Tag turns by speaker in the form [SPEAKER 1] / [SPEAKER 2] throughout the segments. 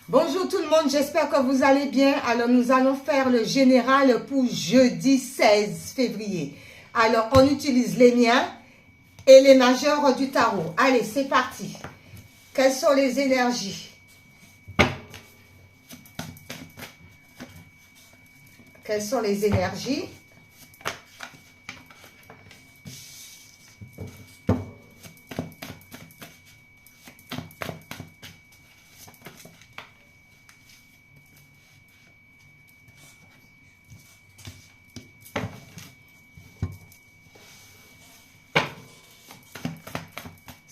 [SPEAKER 1] Bonjour tout le monde, j'espère que vous allez bien. Alors nous allons faire le général pour jeudi 16 février. Alors on utilise les miens et les majeurs du tarot. Allez, c'est parti. Quelles sont les énergies? Quelles sont les énergies?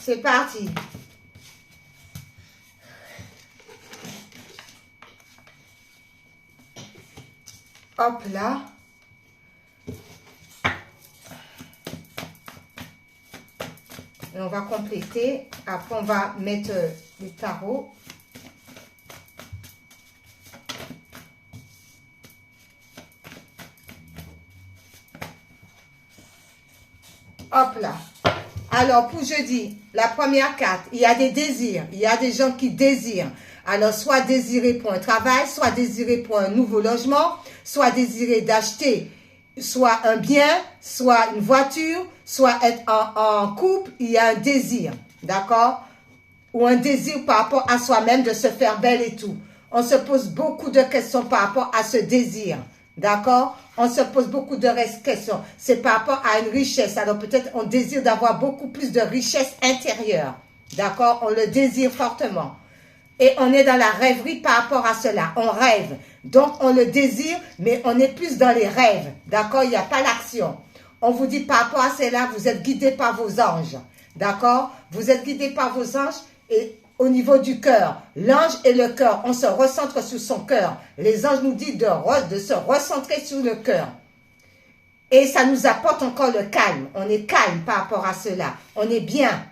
[SPEAKER 1] C'est parti. Hop là. Et on va compléter. Après, on va mettre les tarots. Hop là. Alors, pour jeudi, la première carte, il y a des désirs. Il y a des gens qui désirent. Alors, soit désirer pour un travail, soit désirer pour un nouveau logement, soit désirer d'acheter soit un bien, soit une voiture, soit être en couple. Il y a un désir, d'accord? Ou un désir par rapport à soi-même de se faire belle et tout. On se pose beaucoup de questions par rapport à ce désir, d'accord? On se pose beaucoup de questions. C'est par rapport à une richesse. Alors peut-être on désire d'avoir beaucoup plus de richesse intérieure. D'accord? On le désire fortement. Et on est dans la rêverie par rapport à cela. On rêve. Donc on le désire, mais on est plus dans les rêves. D'accord? Il n'y a pas l'action. On vous dit par rapport à cela, vous êtes guidé par vos anges. D'accord? Vous êtes guidé par vos anges et au niveau du cœur, l'ange et le cœur, on se recentre sur son cœur. Les anges nous disent de se recentrer sur le cœur. Et ça nous apporte encore le calme. On est calme par rapport à cela. On est bien.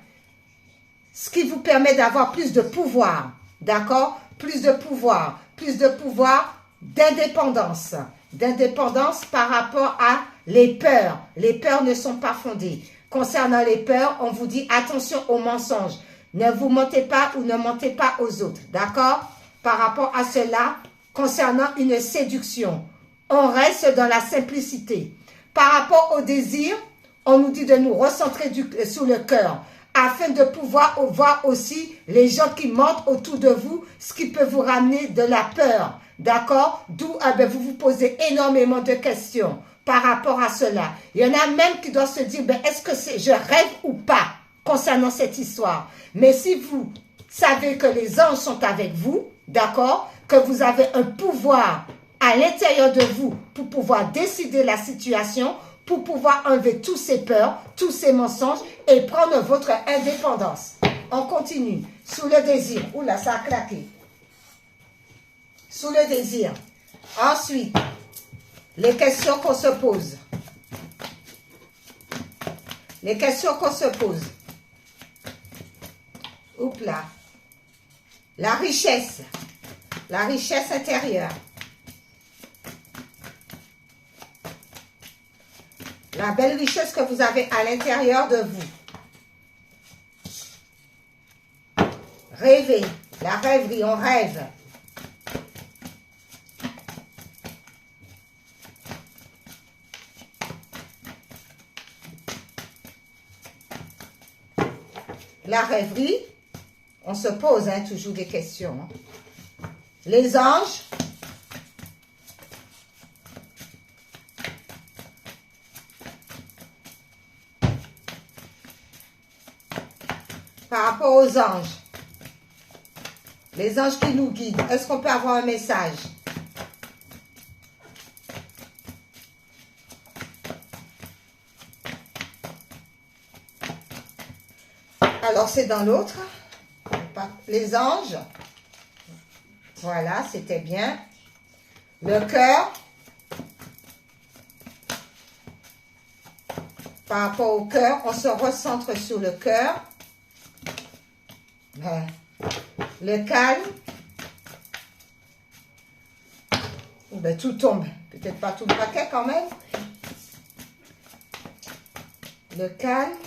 [SPEAKER 1] Ce qui vous permet d'avoir plus de pouvoir. D'accord? Plus de pouvoir. Plus de pouvoir d'indépendance. D'indépendance par rapport à les peurs. Les peurs ne sont pas fondées. Concernant les peurs, on vous dit attention aux mensonges. Ne vous mentez pas ou ne mentez pas aux autres, d'accord? Par rapport à cela, concernant une séduction, on reste dans la simplicité. Par rapport au désir, on nous dit de nous recentrer sur le cœur, afin de pouvoir voir aussi les gens qui mentent autour de vous, ce qui peut vous ramener de la peur, d'accord? D'où vous vous posez énormément de questions par rapport à cela. Il y en a même qui doivent se dire, est-ce que je rêve ou pas concernant cette histoire? Mais si vous savez que les anges sont avec vous, d'accord, que vous avez un pouvoir à l'intérieur de vous pour pouvoir décider la situation, pour pouvoir enlever tous ces peurs, tous ces mensonges et prendre votre indépendance. On continue. Sous le désir. Oula, ça a claqué. Sous le désir. Ensuite, les questions qu'on se pose. Les questions qu'on se pose. Oups là. La richesse intérieure. La belle richesse que vous avez à l'intérieur de vous. Rêver, la rêverie, on rêve. La rêverie. On se pose toujours des questions. Les anges. Par rapport aux anges. Les anges qui nous guident. Est-ce qu'on peut avoir un message? Alors, c'est dans l'autre. Les anges, voilà, c'était bien. Le cœur, par rapport au cœur, on se recentre sur le cœur. Le calme, tout tombe, peut-être pas tout le paquet quand même. Le calme.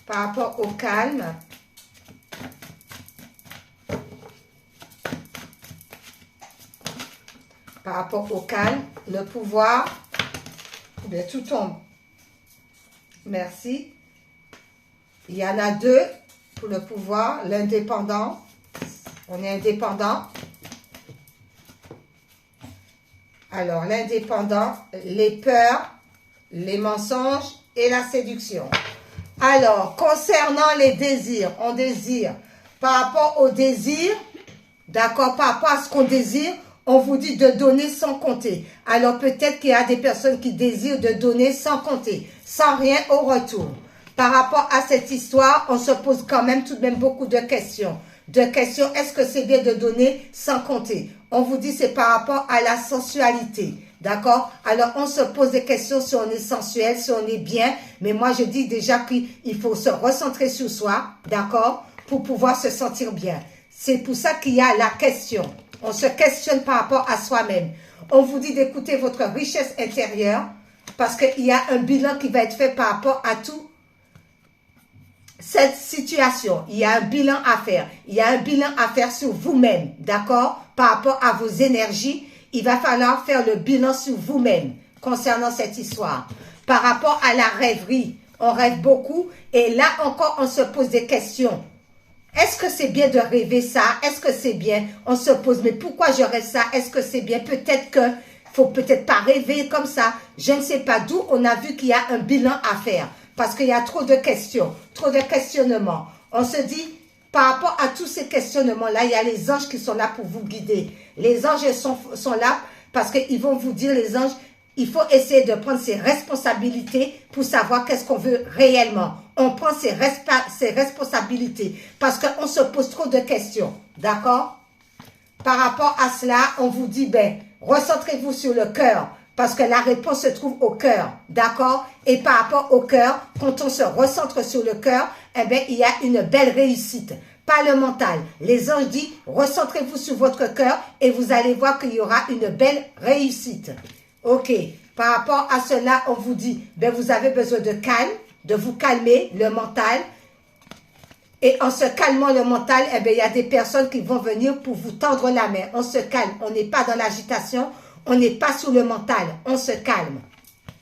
[SPEAKER 1] Par rapport au calme, par rapport au calme, le pouvoir, bien tout tombe. Merci. Il y en a deux pour le pouvoir, l'indépendant. On est indépendant. Alors, l'indépendant, les peurs, les mensonges et la séduction. Alors, concernant les désirs, on désire par rapport au désir, d'accord, par rapport à ce qu'on désire, on vous dit de donner sans compter. Alors, peut-être qu'il y a des personnes qui désirent de donner sans compter, sans rien au retour. Par rapport à cette histoire, on se pose quand même tout de même beaucoup de questions. Est-ce que c'est bien de donner sans compter? On vous dit c'est par rapport à la sensualité. D'accord? Alors, on se pose des questions si on est sensuel, si on est bien. Mais moi, je dis déjà qu'il faut se recentrer sur soi. D'accord? Pour pouvoir se sentir bien. C'est pour ça qu'il y a la question. On se questionne par rapport à soi-même. On vous dit d'écouter votre richesse intérieure. Parce qu'il y a un bilan qui va être fait par rapport à tout. Cette situation, il y a un bilan à faire. Il y a un bilan à faire sur vous-même, d'accord? Par rapport à vos énergies, il va falloir faire le bilan sur vous-même concernant cette histoire. Par rapport à la rêverie, on rêve beaucoup et là encore, on se pose des questions. Est-ce que c'est bien de rêver ça? Est-ce que c'est bien? On se pose, mais pourquoi je rêve ça? Est-ce que c'est bien? Peut-être que faut peut-être pas rêver comme ça. Je ne sais pas d'où on a vu qu'il y a un bilan à faire. Parce qu'il y a trop de questions, trop de questionnements. On se dit, par rapport à tous ces questionnements-là, il y a les anges qui sont là pour vous guider. Les anges sont là parce qu'ils vont vous dire, les anges, il faut essayer de prendre ses responsabilités pour savoir qu'est-ce qu'on veut réellement. On prend ses responsabilités parce qu'on se pose trop de questions. D'accord? Par rapport à cela, on vous dit, ben, recentrez-vous sur le cœur. Parce que la réponse se trouve au cœur, d'accord? Et par rapport au cœur, quand on se recentre sur le cœur, eh bien, il y a une belle réussite. Pas le mental. Les anges disent, recentrez-vous sur votre cœur et vous allez voir qu'il y aura une belle réussite. Ok. Par rapport à cela, on vous dit, ben, vous avez besoin de calme, de vous calmer, le mental. Et en se calmant le mental, eh bien, il y a des personnes qui vont venir pour vous tendre la main. On se calme, on n'est pas dans l'agitation. On n'est pas sur le mental, on se calme.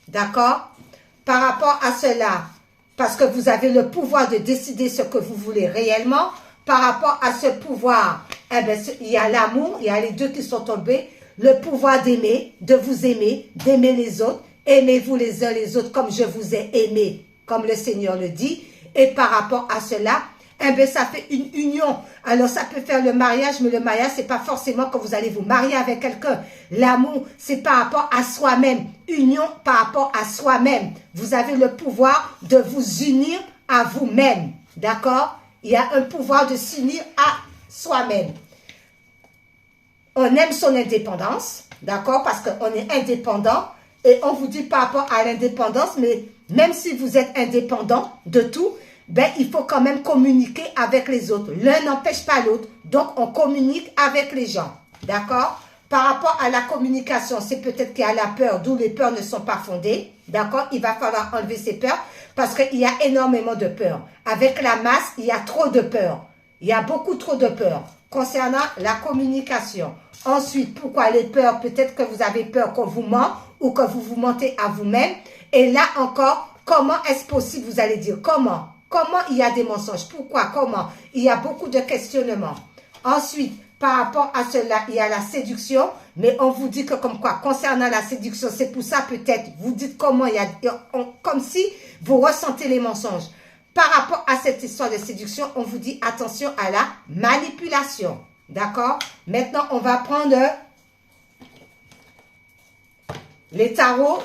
[SPEAKER 1] D'accord? Par rapport à cela, parce que vous avez le pouvoir de décider ce que vous voulez réellement, par rapport à ce pouvoir, eh bien, il y a l'amour, il y a les deux qui sont tombés, le pouvoir d'aimer, de vous aimer, d'aimer les autres, aimez-vous les uns les autres comme je vous ai aimé, comme le Seigneur le dit, et par rapport à cela, eh bien, ça fait une union. Alors, ça peut faire le mariage, mais le mariage, c'est pas forcément que vous allez vous marier avec quelqu'un. L'amour, c'est par rapport à soi-même. Union par rapport à soi-même. Vous avez le pouvoir de vous unir à vous-même. D'accord? Il y a un pouvoir de s'unir à soi-même. On aime son indépendance. D'accord? Parce qu'on est indépendant. Et on vous dit par rapport à l'indépendance, mais même si vous êtes indépendant de tout, ben, il faut quand même communiquer avec les autres. L'un n'empêche pas l'autre. Donc, on communique avec les gens. D'accord? Par rapport à la communication, c'est peut-être qu'il y a la peur, d'où les peurs ne sont pas fondées. D'accord? Il va falloir enlever ces peurs parce qu'il y a énormément de peurs. Avec la masse, il y a trop de peurs. Il y a beaucoup trop de peurs concernant la communication. Ensuite, pourquoi les peurs? Peut-être que vous avez peur qu'on vous ment ou que vous vous mentez à vous-même. Et là encore, comment est-ce possible? Vous allez dire comment? Comment il y a des mensonges? Pourquoi? Comment? Il y a beaucoup de questionnements. Ensuite, par rapport à cela, il y a la séduction. Mais on vous dit que comme quoi, concernant la séduction, c'est pour ça peut-être, vous dites comment il y a, comme si vous ressentez les mensonges. Par rapport à cette histoire de séduction, on vous dit attention à la manipulation. D'accord? Maintenant, on va prendre les tarots,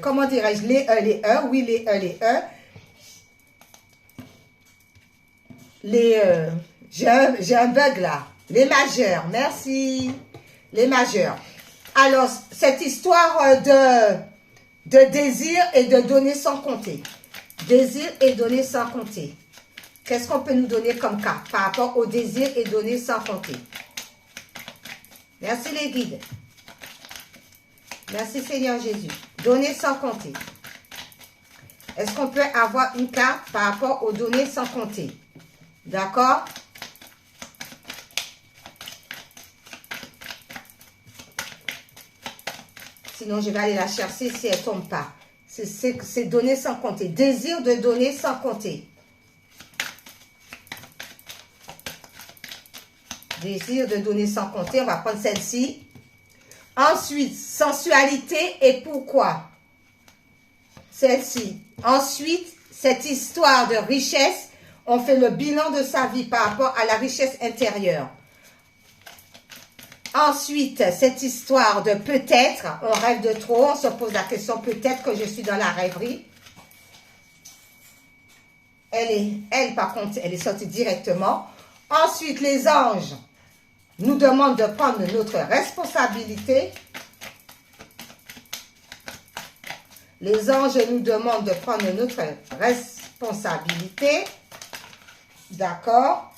[SPEAKER 1] comment dirais-je, les E, oui, les E. J'ai un bug là. Les majeurs, merci. Les majeurs. Alors, cette histoire de désir et de donner sans compter. Désir et donner sans compter. Qu'est-ce qu'on peut nous donner comme carte par rapport au désir et donner sans compter? Merci les guides. Merci Seigneur Jésus. Donner sans compter. Est-ce qu'on peut avoir une carte par rapport aux données sans compter? D'accord? Sinon, je vais aller la chercher si elle ne tombe pas. C'est donner sans compter. Désir de donner sans compter. Désir de donner sans compter. On va prendre celle-ci. Ensuite, sensualité et pourquoi? Celle-ci. Ensuite, cette histoire de richesse. On fait le bilan de sa vie par rapport à la richesse intérieure. Ensuite, cette histoire de peut-être, on rêve de trop, on se pose la question, peut-être que je suis dans la rêverie. Elle, par contre, elle est sortie directement. Ensuite, les anges nous demandent de prendre notre responsabilité. Les anges nous demandent de prendre notre responsabilité. D'accord?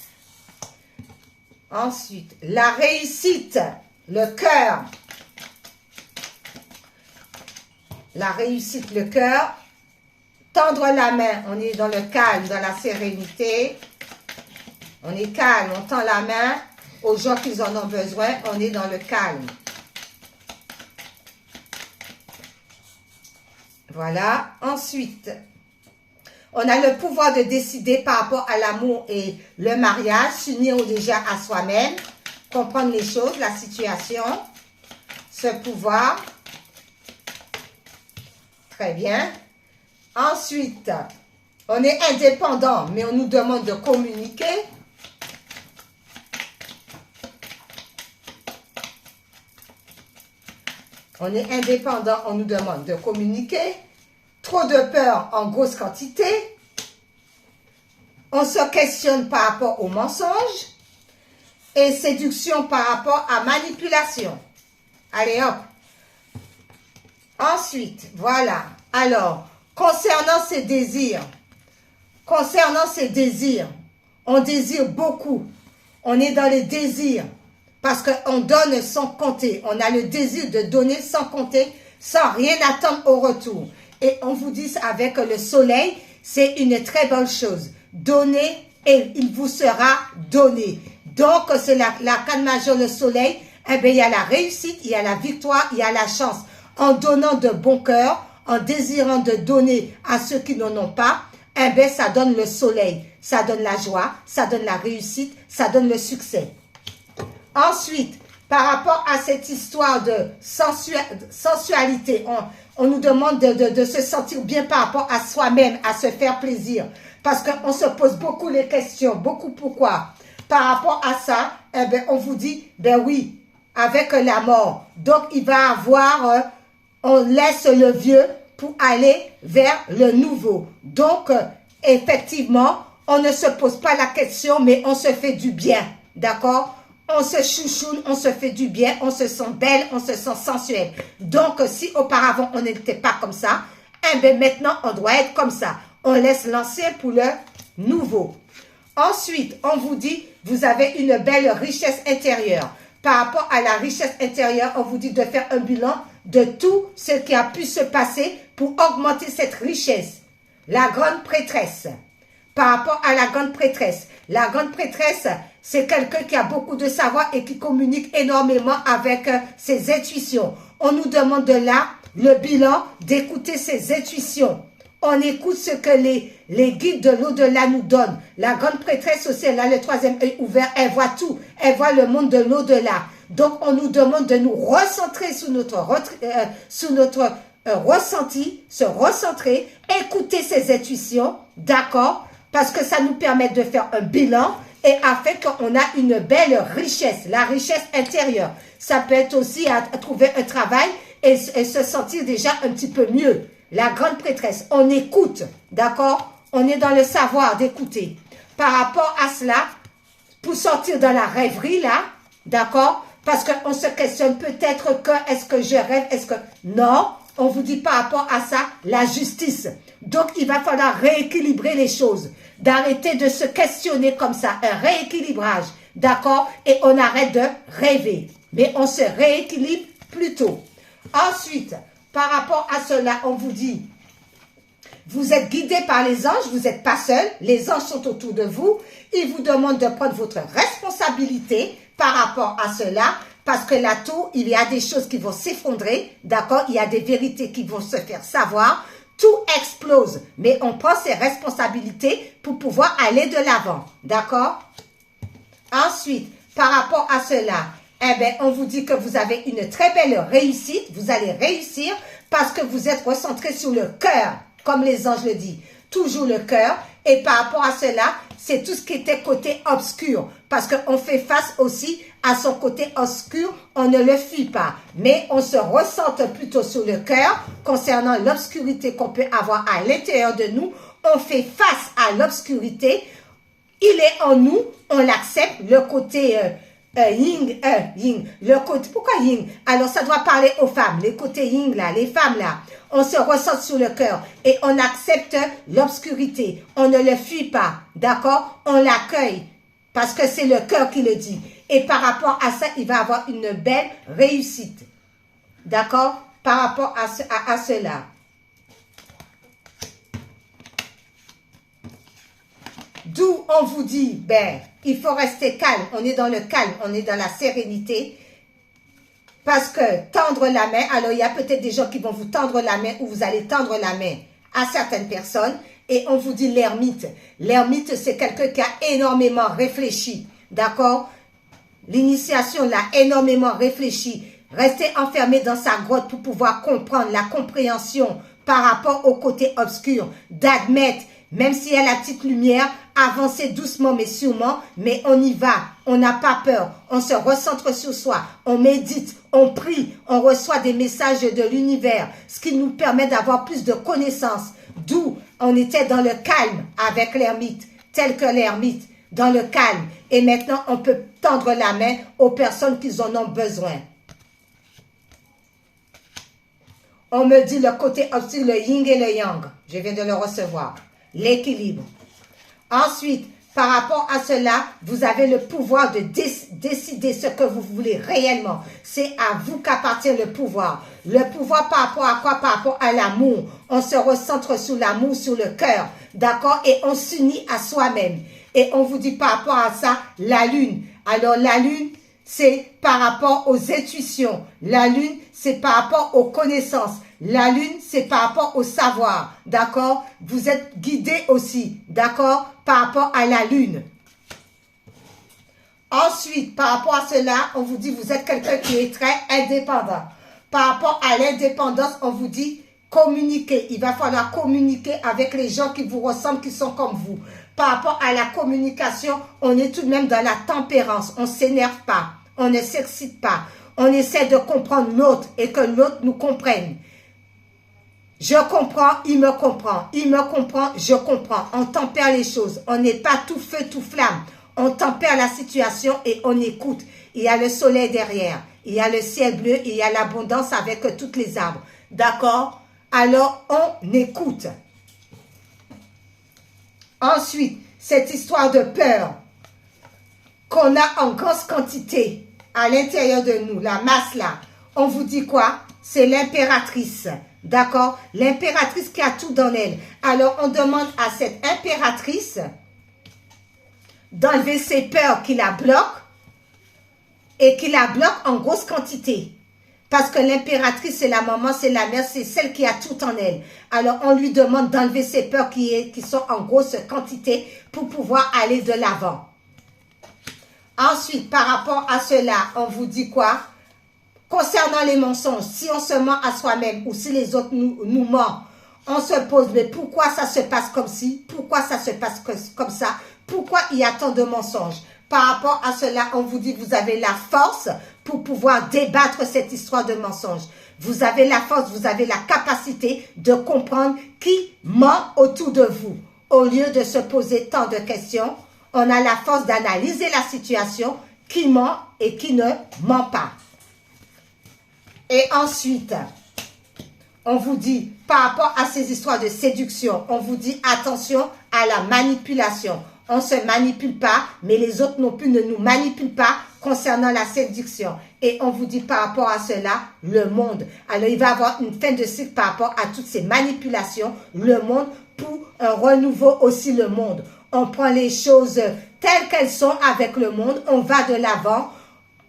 [SPEAKER 1] Ensuite, la réussite, le cœur. La réussite, le cœur. Tendre la main, on est dans le calme, dans la sérénité. On est calme, on tend la main aux gens qui en ont besoin. On est dans le calme. Voilà. Ensuite, on a le pouvoir de décider par rapport à l'amour et le mariage, s'unir déjà à soi-même, comprendre les choses, la situation, ce pouvoir. Très bien. Ensuite, on est indépendant, mais on nous demande de communiquer. On est indépendant, on nous demande de communiquer. Trop de peur en grosse quantité. On se questionne par rapport au mensonge. Et séduction par rapport à manipulation. Allez hop. Ensuite, voilà. Alors, concernant ces désirs, on désire beaucoup. On est dans les désirs. Parce qu'on donne sans compter. On a le désir de donner sans compter, sans rien attendre au retour. Et on vous dit avec le soleil, c'est une très bonne chose. Donnez et il vous sera donné. Donc, c'est la carte majeure, le soleil. Eh bien, il y a la réussite, il y a la victoire, il y a la chance. En donnant de bon cœur, en désirant de donner à ceux qui n'en ont pas, eh bien, ça donne le soleil. Ça donne la joie, ça donne la réussite, ça donne le succès. Ensuite, par rapport à cette histoire de sensualité, on nous demande de se sentir bien par rapport à soi-même, à se faire plaisir. Parce qu'on se pose beaucoup les questions, beaucoup pourquoi. Par rapport à ça, eh bien, on vous dit, ben oui, avec la mort. Donc, il va avoir, on laisse le vieux pour aller vers le nouveau. Donc, effectivement, on ne se pose pas la question, mais on se fait du bien. D'accord? On se chouchoune, on se fait du bien, on se sent belle, on se sent sensuelle. Donc, si auparavant, on n'était pas comme ça, eh bien, maintenant, on doit être comme ça. On laisse l'ancien pour le nouveau. Ensuite, on vous dit, vous avez une belle richesse intérieure. Par rapport à la richesse intérieure, on vous dit de faire un bilan de tout ce qui a pu se passer pour augmenter cette richesse. La grande prêtresse. Par rapport à la grande prêtresse. La grande prêtresse, c'est quelqu'un qui a beaucoup de savoir et qui communique énormément avec ses intuitions. On nous demande de là, le bilan, d'écouter ses intuitions. On écoute ce que les guides de l'au-delà nous donnent. La grande prêtresse aussi, elle a le troisième œil ouvert, elle voit tout. Elle voit le monde de l'au-delà. Donc, on nous demande de nous recentrer sur notre ressenti, se recentrer, écouter ses intuitions, d'accord? Parce que ça nous permet de faire un bilan et afin qu'on a une belle richesse, la richesse intérieure. Ça peut être aussi à trouver un travail et se sentir déjà un petit peu mieux. La grande prêtresse, on écoute, d'accord? On est dans le savoir d'écouter. Par rapport à cela, pour sortir dans la rêverie là, d'accord? Parce qu'on se questionne peut-être que, est-ce que je rêve, est-ce que... Non, on vous dit par rapport à ça, la justice. Donc, il va falloir rééquilibrer les choses. D'arrêter de se questionner comme ça, un rééquilibrage, d'accord? Et on arrête de rêver. Mais on se rééquilibre plutôt. Ensuite, par rapport à cela, on vous dit, Vous êtes guidé par les anges, vous n'êtes pas seul. Les anges sont autour de vous. Ils vous demandent de prendre votre responsabilité par rapport à cela. Parce que là, tout, il y a des choses qui vont s'effondrer. D'accord? Il y a des vérités qui vont se faire savoir. Tout explose. Mais on prend ses responsabilités pour pouvoir aller de l'avant. D'accord? Ensuite, par rapport à cela, eh bien, on vous dit que vous avez une très belle réussite. Vous allez réussir parce que vous êtes recentré sur le cœur, comme les anges le disent. Toujours le cœur. Et par rapport à cela, c'est tout ce qui était côté obscur. Parce qu'on fait face aussi à son côté obscur. On ne le fuit pas. Mais on se recentre plutôt sur le cœur concernant l'obscurité qu'on peut avoir à l'intérieur de nous. On fait face à l'obscurité. Il est en nous. On l'accepte. Le côté yin. Le côté, pourquoi yin? Alors ça doit parler aux femmes. Les côtés yin là, les femmes là. On se ressent sur le cœur et on accepte l'obscurité. On ne le fuit pas, d'accord? On l'accueille parce que c'est le cœur qui le dit. Et par rapport à ça, il va avoir une belle réussite, d'accord? Par rapport à cela. D'où on vous dit, ben, il faut rester calme. On est dans le calme, on est dans la sérénité. Parce que tendre la main, alors il y a peut-être des gens qui vont vous tendre la main ou vous allez tendre la main à certaines personnes. Et on vous dit l'ermite. L'ermite, c'est quelqu'un qui a énormément réfléchi. D'accord? L'initiation l'a énormément réfléchi. Rester enfermé dans sa grotte pour pouvoir comprendre la compréhension par rapport au côté obscur. D'admettre, même s'il y a la petite lumière, avancer doucement mais sûrement, mais on y va, on n'a pas peur, on se recentre sur soi, on médite, on prie, on reçoit des messages de l'univers, ce qui nous permet d'avoir plus de connaissances, d'où on était dans le calme avec l'ermite, tel que l'ermite, dans le calme, et maintenant on peut tendre la main aux personnes qui en ont besoin. On me dit le côté obscur, le yin et le yang, je viens de le recevoir, l'équilibre. Ensuite, par rapport à cela, vous avez le pouvoir de décider ce que vous voulez réellement. C'est à vous qu'appartient le pouvoir. Le pouvoir par rapport à quoi? Par rapport à l'amour. On se recentre sur l'amour, sur le cœur. D'accord? Et on s'unit à soi-même. Et on vous dit par rapport à ça, la lune. Alors la lune, c'est par rapport aux intuitions. La lune, c'est par rapport aux connaissances. La lune, c'est par rapport au savoir, d'accord? Vous êtes guidé aussi, d'accord? Par rapport à la lune. Ensuite, par rapport à cela, on vous dit, vous êtes quelqu'un qui est très indépendant. Par rapport à l'indépendance, on vous dit, communiquer. Il va falloir communiquer avec les gens qui vous ressemblent, qui sont comme vous. Par rapport à la communication, on est tout de même dans la tempérance. On ne s'énerve pas, on ne s'excite pas. On essaie de comprendre l'autre et que l'autre nous comprenne. Je comprends, il me comprend. Il me comprend, je comprends. On tempère les choses. On n'est pas tout feu, tout flamme. On tempère la situation et on écoute. Il y a le soleil derrière. Il y a le ciel bleu. Il y a l'abondance avec toutes les arbres. D'accord? Alors, on écoute. Ensuite, cette histoire de peur qu'on a en grosse quantité à l'intérieur de nous, la masse là, on vous dit quoi? C'est l'impératrice. D'accord? L'impératrice qui a tout dans elle. Alors, on demande à cette impératrice d'enlever ses peurs qui la bloquent et qui la bloquent en grosse quantité. Parce que l'impératrice, c'est la maman, c'est la mère, c'est celle qui a tout en elle. Alors, on lui demande d'enlever ses peurs qui sont en grosse quantité pour pouvoir aller de l'avant. Ensuite, par rapport à cela, on vous dit quoi? Concernant les mensonges, si on se ment à soi-même ou si les autres nous mentent, on se pose, mais pourquoi ça se passe comme ci? Pourquoi ça se passe comme ça? Pourquoi il y a tant de mensonges? Par rapport à cela, on vous dit, vous avez la force pour pouvoir débattre cette histoire de mensonges. Vous avez la force, vous avez la capacité de comprendre qui ment autour de vous. Au lieu de se poser tant de questions, on a la force d'analyser la situation, qui ment et qui ne ment pas. Et ensuite, on vous dit, par rapport à ces histoires de séduction, on vous dit attention à la manipulation. On ne se manipule pas, mais les autres non plus ne nous manipulent pas concernant la séduction. Et on vous dit par rapport à cela, le monde. Alors, il va y avoir une fin de cycle par rapport à toutes ces manipulations, le monde, pour un renouveau aussi le monde. On prend les choses telles qu'elles sont avec le monde, on va de l'avant,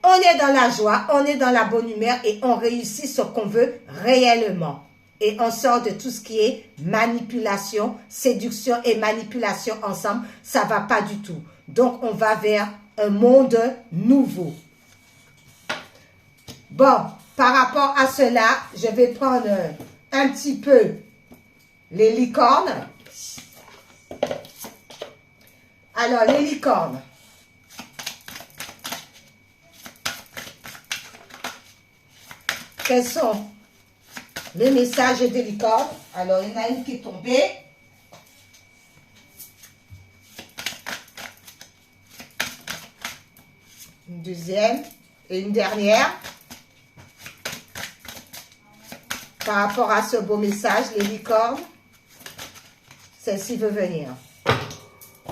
[SPEAKER 1] on est dans la joie, on est dans la bonne humeur et on réussit ce qu'on veut réellement. Et on sort de tout ce qui est manipulation, séduction et manipulation ensemble. Ça ne va pas du tout. Donc, on va vers un monde nouveau. Bon, par rapport à cela, je vais prendre un petit peu les licornes. Alors, les licornes. Quels sont les messages des licornes? Alors, il y en a une qui est tombée. Une deuxième et une dernière. Par rapport à ce beau message, les licornes, celle-ci veut venir.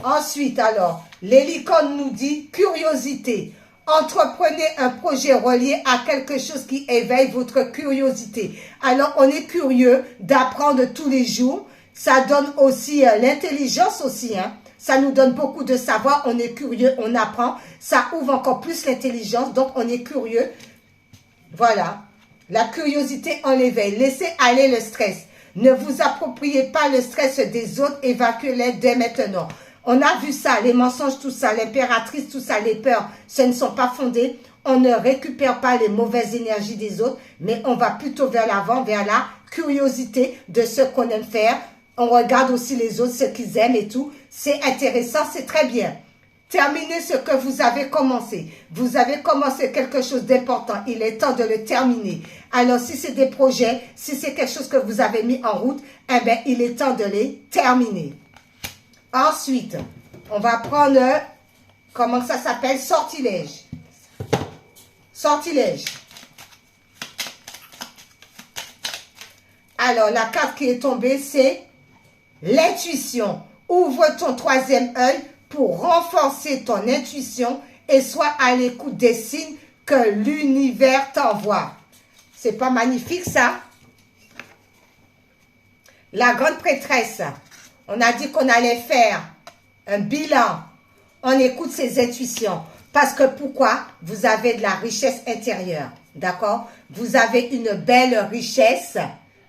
[SPEAKER 1] Ensuite, alors, les licornes nous dit curiosité. Entreprenez un projet relié à quelque chose qui éveille votre curiosité. Alors, on est curieux d'apprendre tous les jours. Ça donne aussi l'intelligence aussi. Hein. Ça nous donne beaucoup de savoir. On est curieux, on apprend. Ça ouvre encore plus l'intelligence. Donc, on est curieux. Voilà. La curiosité, on l'éveille. Laissez aller le stress. Ne vous appropriez pas le stress des autres. Évacuez-les dès maintenant. On a vu ça, les mensonges, tout ça, l'impératrice, tout ça, les peurs, ce ne sont pas fondés. On ne récupère pas les mauvaises énergies des autres, mais on va plutôt vers l'avant, vers la curiosité de ce qu'on aime faire. On regarde aussi les autres, ce qu'ils aiment et tout. C'est intéressant, c'est très bien. Terminez ce que vous avez commencé. Vous avez commencé quelque chose d'important. Il est temps de le terminer. Alors, si c'est des projets, si c'est quelque chose que vous avez mis en route, eh bien, il est temps de les terminer. Ensuite, on va prendre, comment ça s'appelle? Sortilège. Sortilège. Alors, la carte qui est tombée, c'est l'intuition. Ouvre ton troisième œil pour renforcer ton intuition et sois à l'écoute des signes que l'univers t'envoie. C'est pas magnifique, ça? La grande prêtresse. On a dit qu'on allait faire un bilan. On écoute ses intuitions. Parce que pourquoi? Vous avez de la richesse intérieure. D'accord? Vous avez une belle richesse.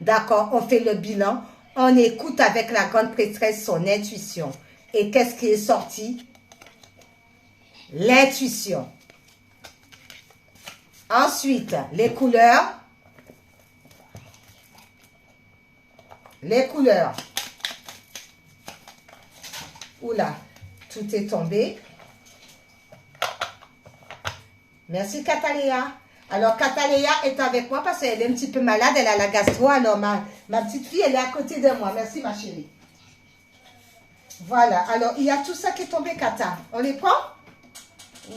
[SPEAKER 1] D'accord? On fait le bilan. On écoute avec la grande prêtresse son intuition. Et qu'est-ce qui est sorti? L'intuition. Ensuite, les couleurs. Les couleurs. Oula, tout est tombé. Merci Cataléa. Alors Cataléa est avec moi parce qu'elle est un petit peu malade, elle a la gastro. Alors ma petite fille, elle est à côté de moi. Merci ma chérie. Voilà, alors il y a tout ça qui est tombé, Kata. On les prend?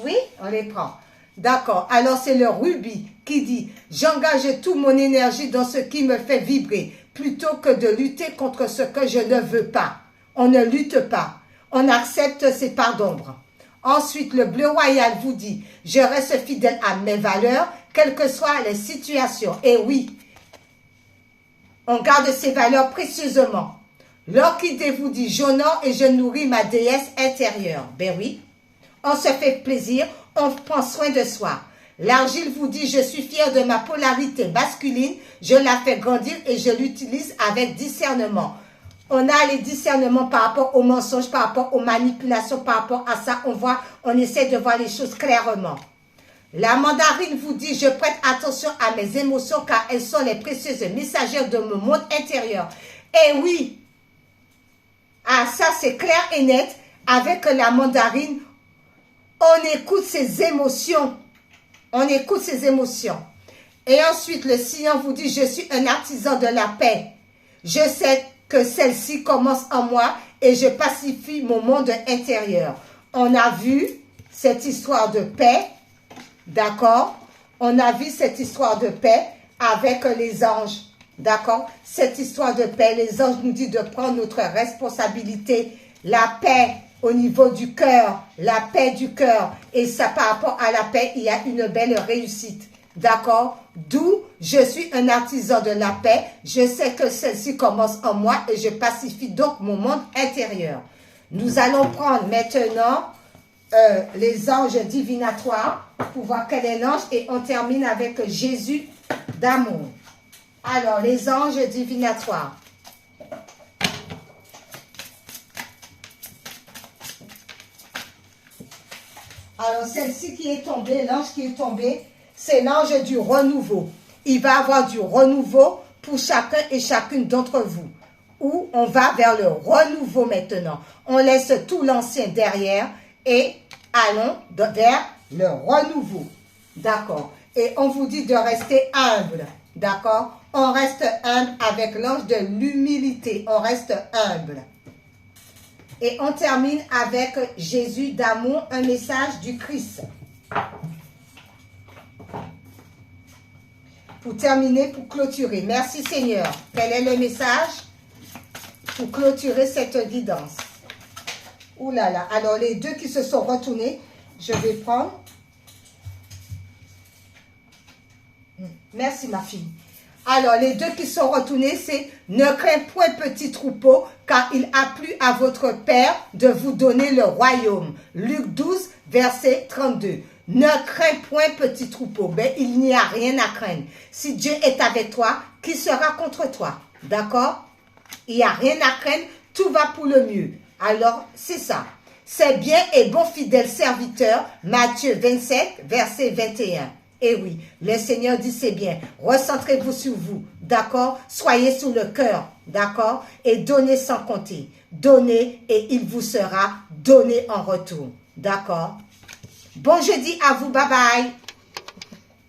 [SPEAKER 1] Oui, on les prend. D'accord, alors c'est le rubis qui dit « J'engage toute mon énergie dans ce qui me fait vibrer plutôt que de lutter contre ce que je ne veux pas. » On ne lutte pas. On accepte ses parts d'ombre. Ensuite, le bleu royal vous dit « Je reste fidèle à mes valeurs, quelles que soient les situations. » Et oui, on garde ses valeurs précieusement. L'orchidée vous dit « J'honore et je nourris ma déesse intérieure. » Ben oui, on se fait plaisir, on prend soin de soi. L'argile vous dit « Je suis fière de ma polarité masculine, je la fais grandir et je l'utilise avec discernement. » On a les discernements par rapport aux mensonges, par rapport aux manipulations, par rapport à ça. On essaie de voir les choses clairement. La mandarine vous dit, je prête attention à mes émotions car elles sont les précieuses messagères de mon monde intérieur. Et oui, ah ça c'est clair et net, avec la mandarine, on écoute ses émotions. On écoute ses émotions. Et ensuite, le sillon vous dit, je suis un artisan de la paix. Je sais que celle-ci commence en moi et je pacifie mon monde intérieur. On a vu cette histoire de paix, d'accord? On a vu cette histoire de paix avec les anges, d'accord? Cette histoire de paix, les anges nous disent de prendre notre responsabilité. La paix au niveau du cœur, la paix du cœur. Et ça, par rapport à la paix, il y a une belle réussite. D'accord? D'où je suis un artisan de la paix. Je sais que celle-ci commence en moi et je pacifie donc mon monde intérieur. Nous allons prendre maintenant les anges divinatoires pour voir quel est l'ange et on termine avec Jésus d'amour. Alors, les anges divinatoires. Alors, celle-ci qui est tombée, l'ange qui est tombé, c'est l'ange du renouveau. Il va avoir du renouveau pour chacun et chacune d'entre vous. Où on va vers le renouveau maintenant. On laisse tout l'ancien derrière et allons vers le renouveau. D'accord. Et on vous dit de rester humble. D'accord. On reste humble avec l'ange de l'humilité. On reste humble. Et on termine avec Jésus d'amour, un message du Christ. Pour terminer, pour clôturer. Merci Seigneur. Quel est le message pour clôturer cette guidance? Ouh là là. Alors les deux qui se sont retournés, je vais prendre. Merci ma fille. Alors, les deux qui sont retournés, c'est « Ne crains point petit troupeau, car il a plu à votre Père de vous donner le royaume. » Luc 12, verset 32. « Ne crains point petit troupeau. » Ben, il n'y a rien à craindre. Si Dieu est avec toi, qui sera contre toi? D'accord? Il n'y a rien à craindre, tout va pour le mieux. Alors, c'est ça. C'est bien et bon fidèle serviteur, Matthieu 27, verset 21. Et oui, le Seigneur dit c'est bien. Recentrez-vous sur vous, d'accord? Soyez sur le cœur, d'accord? Et donnez sans compter. Donnez et il vous sera donné en retour, d'accord? Bon jeudi à vous, bye bye.